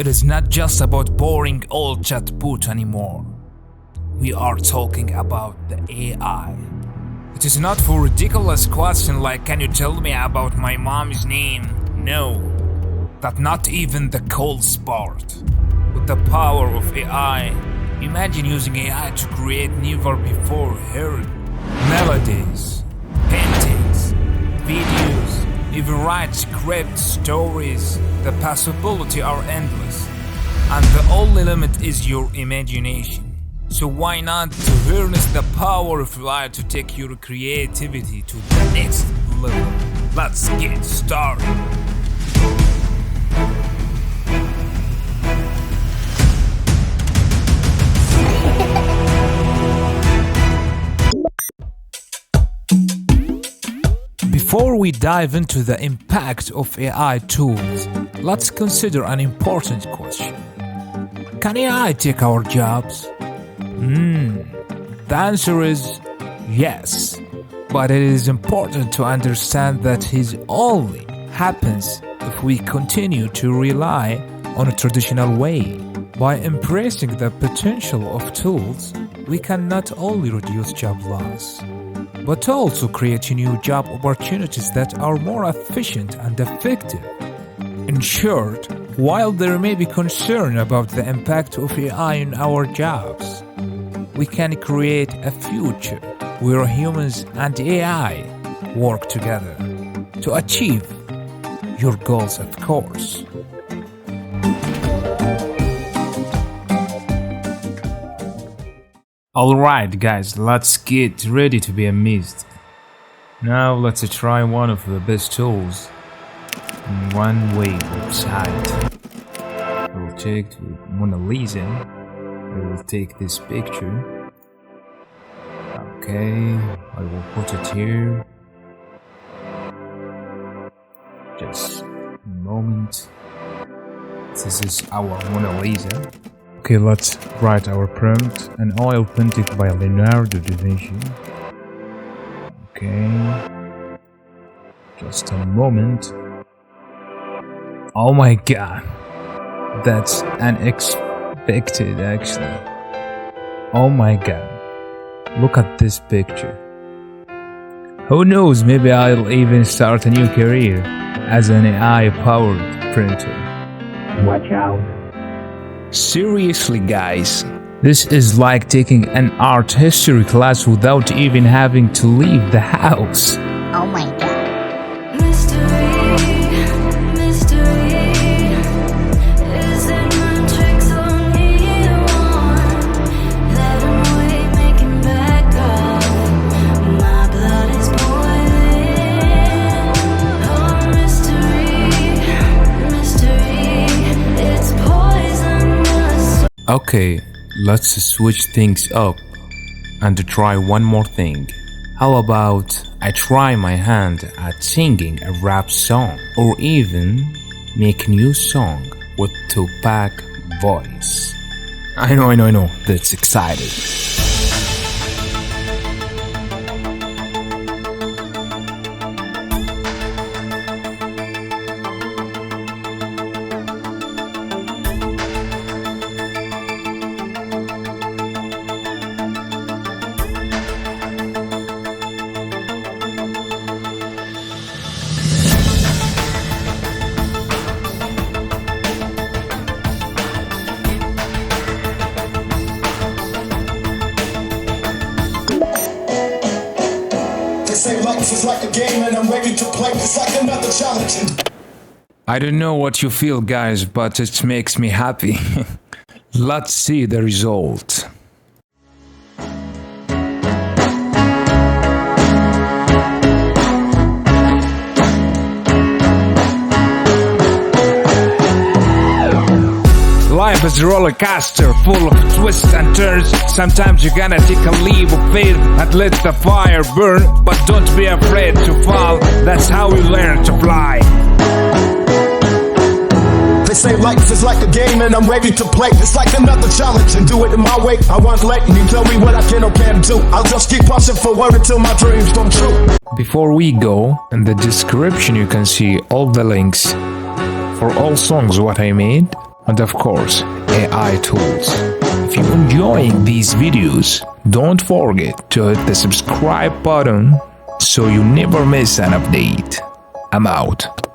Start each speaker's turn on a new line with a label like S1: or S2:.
S1: It is not just about boring old chatbot anymore. We are talking about the AI. It is not for ridiculous question like, can you tell me about my mom's name? No, that not even the coolest part. With the power of AI, imagine using AI to create never before heard melodies, paintings, videos, even write scripts, stories. The possibilities are endless, and the only limit is your imagination. So why not to harness the power of AI to take your creativity to the next level? Let's get started. Before we dive into the impact of AI tools, let's consider an important question. Can AI take our jobs? The answer is yes, but it is important to understand that it only happens if we continue to rely on a traditional way. By embracing the potential of tools, we can not only reduce job loss, but also create new job opportunities that are more efficient and effective. In short, while there may be concern about the impact of AI on our jobs, we can create a future where humans and AI work together to achieve your goals, of course. Alright guys, let's get ready to be amazed. Now let's try one of the best tools in one-way website. I will take Monalisa. I will take this picture. Okay, I will put it here. Just a moment. This is our Monalisa. Okay, let's write our prompt. An oil painting by Leonardo da Vinci. Okay. Just a moment. Oh my god. That's unexpected actually. Oh my god. Look at this picture. Who knows, maybe I'll even start a new career as an AI-powered printer. Watch out. Seriously guys, this is like taking an art history class without even having to leave the house.
S2: Oh my god.
S1: Okay, let's switch things up and try one more thing. How about I try my hand at singing a rap song, or even make new song with Tupac voice. I know, that's exciting.
S3: Say life is like a game and I'm ready to play. It's like another challenge.
S1: I don't know what you feel guys, but it makes me happy. Let's see the result. Life is a roller coaster full of twists and turns. Sometimes you're gonna take a leap of faith and let the fire burn, but don't be afraid to fall. That's how we learn to fly.
S3: They say life is like a game and I'm ready to play. It's like another challenge and do it in my way. I won't let you tell me what I can or can't do. I'll just keep pushing forward until my dreams come true.
S1: Before we go, in the description you can see all the links for all songs what I made. and of course AI tools. If you're enjoying these videos, don't forget to hit the subscribe button so you never miss an update. I'm out.